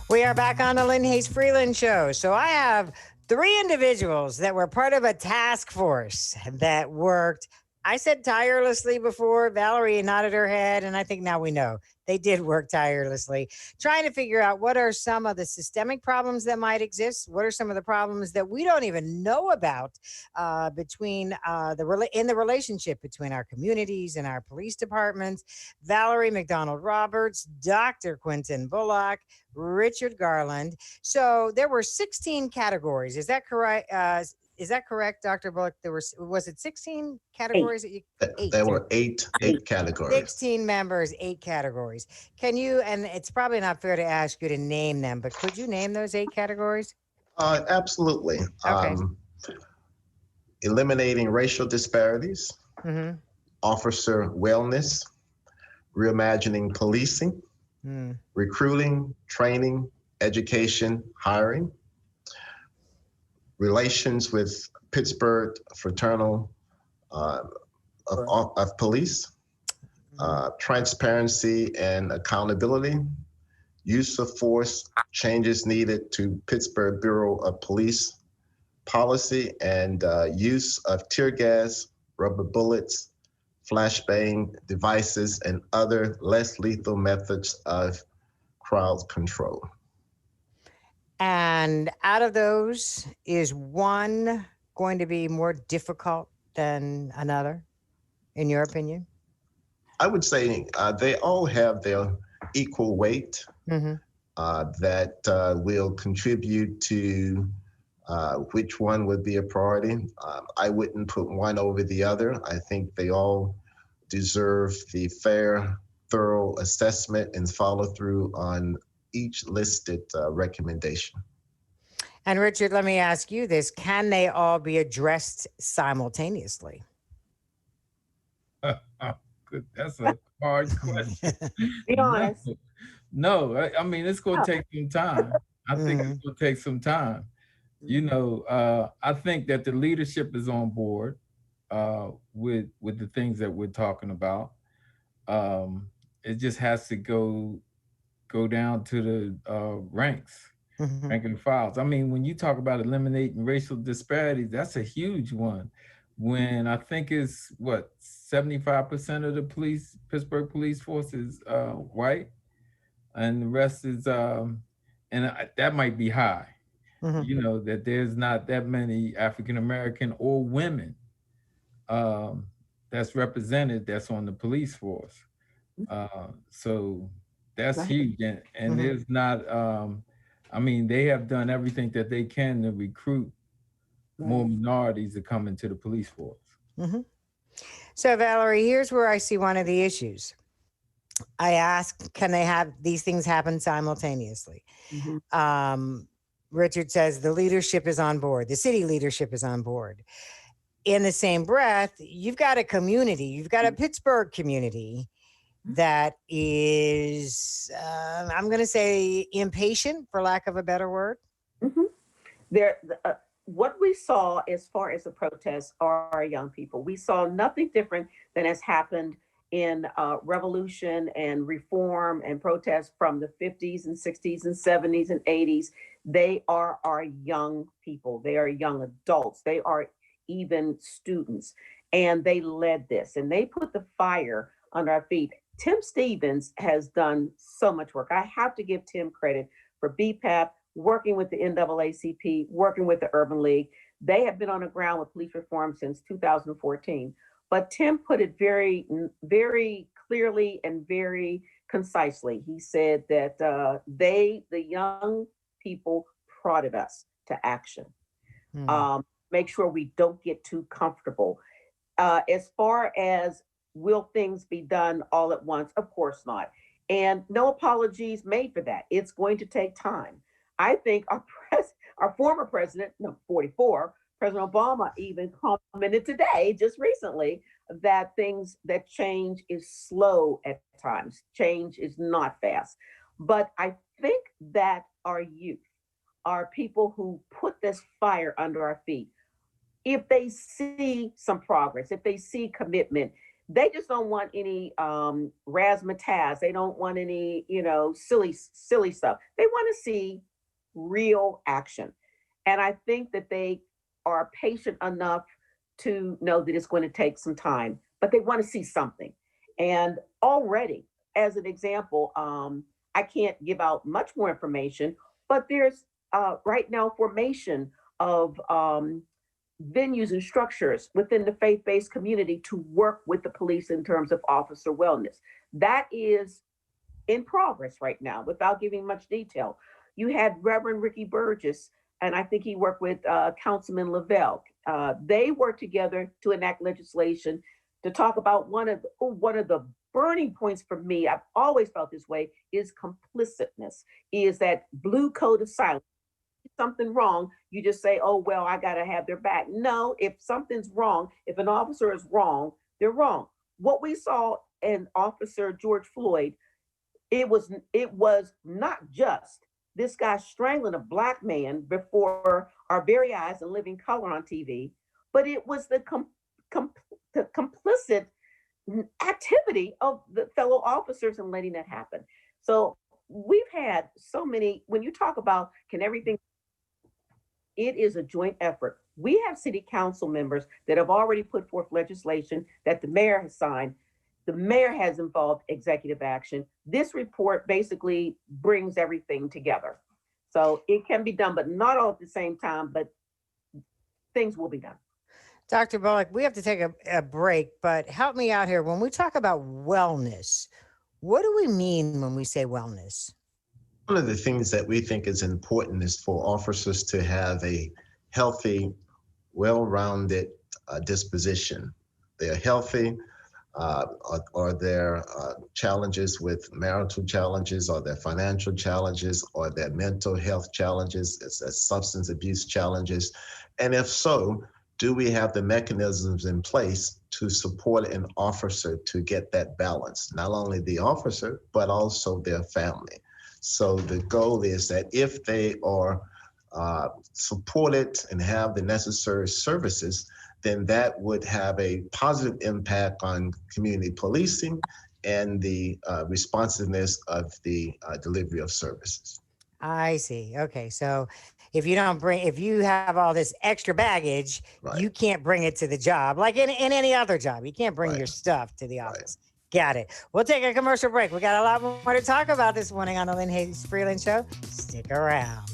We are back on the Lynne Hayes Freeland show. So I have three individuals that were part of a task force that worked. I said tirelessly before. Valerie nodded her head, and I think now we know they did work tirelessly, trying to figure out what are some of the systemic problems that might exist. What are some of the problems that we don't even know about between in the relationship between our communities and our police departments. Valerie McDonald Roberts, Dr. Quentin Bullock, Richard Garland. So there were 16 categories. Is that correct? Is that correct, Dr. Bullock? Was it 16 Eight. categories that you There eight? were eight categories. 16 members, eight categories. Can you, and it's probably not fair to ask you to name them, but could you name those eight categories? Absolutely. Okay. Eliminating racial disparities, Mm-hmm. officer wellness, reimagining policing, recruiting, training, education, hiring, relations with Pittsburgh Fraternal of Police, transparency and accountability, use of force, changes needed to Pittsburgh Bureau of Police policy, and use of tear gas, rubber bullets, flashbang devices, and other less lethal methods of crowd control. And out of those, is one going to be more difficult than another, in your opinion? I would say they all have their equal weight Mm-hmm. that will contribute to which one would be a priority. I wouldn't put one over the other. I think they all deserve the fair, thorough assessment and follow through on each listed recommendation. And Richard, let me ask you this. Can they all be addressed simultaneously? Good. That's a hard question. Be honest. No, I mean, it's going to take some time. I think it's going to take some time. I think that the leadership is on board with the things that we're talking about. It just has to go down to the ranks, rank and files. I mean, when you talk about eliminating racial disparities, that's a huge one. When I think it's 75% of the Pittsburgh police force is white, and the rest is that might be high. That there's not that many African American or women that's represented that's on the police force. So that's huge, and there's not. I mean, they have done everything that they can to recruit more minorities to come into the police force. So, Valerie, here's where I see one of the issues. I asked, can they have these things happen simultaneously? Richard says the leadership is on board. The city leadership is on board. In the same breath, you've got a community. You've got a Pittsburgh community that is, I'm going to say, impatient, for lack of a better word. What we saw as far as the protests are our young people. We saw nothing different than has happened in revolution and reform and protests from the 50s and 60s and 70s and 80s. They are our young people. They are young adults. They are even students. And they led this and they put the fire under our feet. Tim Stevens has done so much work. I have to give Tim credit for BPAP, working with the NAACP, working with the Urban League. They have been on the ground with police reform since 2014. But Tim put it very, very clearly and very concisely. He said that the young people, prodded us to action. Make sure we don't get too comfortable. As far as will things be done all at once? Of course not. And no apologies made for that. It's going to take time. I think our former president, 44, President Obama even commented today, just recently, that change is slow at times. Change is not fast. But I think that our youth, our people who put this fire under our feet, if they see some progress, if they see commitment, They just don't want any razzmatazz. They don't want any, silly stuff. They want to see real action. And I think that they are patient enough to know that it's going to take some time, but they want to see something. And already, as an example, I can't give out much more information, but there's right now formation of venues and structures within the faith-based community to work with the police in terms of officer wellness. That is in progress right now, without giving much detail. You had Reverend Ricky Burgess, and I think he worked with Councilman Lavelle. They worked together to enact legislation to talk about one of the burning points for me. I've always felt this way, is complicitness, is that blue code of silence. Something wrong, you just say, oh, well, I got to have their back. No, if something's wrong, if an officer is wrong, they're wrong. What we saw in Officer George Floyd, it was not just this guy strangling a Black man before our very eyes in living color on TV, but it was the complicit activity of the fellow officers in letting that happen. So we've had so many, when you talk about can everything, it is a joint effort. We have city council members that have already put forth legislation that the mayor has signed. The mayor has involved executive action. This report basically brings everything together. So it can be done, but not all at the same time, but things will be done. Dr. Bullock, we have to take a break, but help me out here. When we talk about wellness, what do we mean when we say wellness? One of the things that we think is important is for officers to have a healthy, well-rounded disposition. They're healthy, or their challenges with marital challenges, or their financial challenges, or their mental health challenges, substance abuse challenges. And if so, do we have the mechanisms in place to support an officer to get that balance? Not only the officer, but also their family. So the goal is that if they are supported and have the necessary services, then that would have a positive impact on community policing and the responsiveness of the delivery of services. I see. Okay. So if you have all this extra baggage, Right. You can't bring it to the job. Like in any other job, you can't bring Right. your stuff to the office. Got it. We'll take a commercial break. We got a lot more to talk about this morning on the Lynne Hayes Freeland Show. Stick around.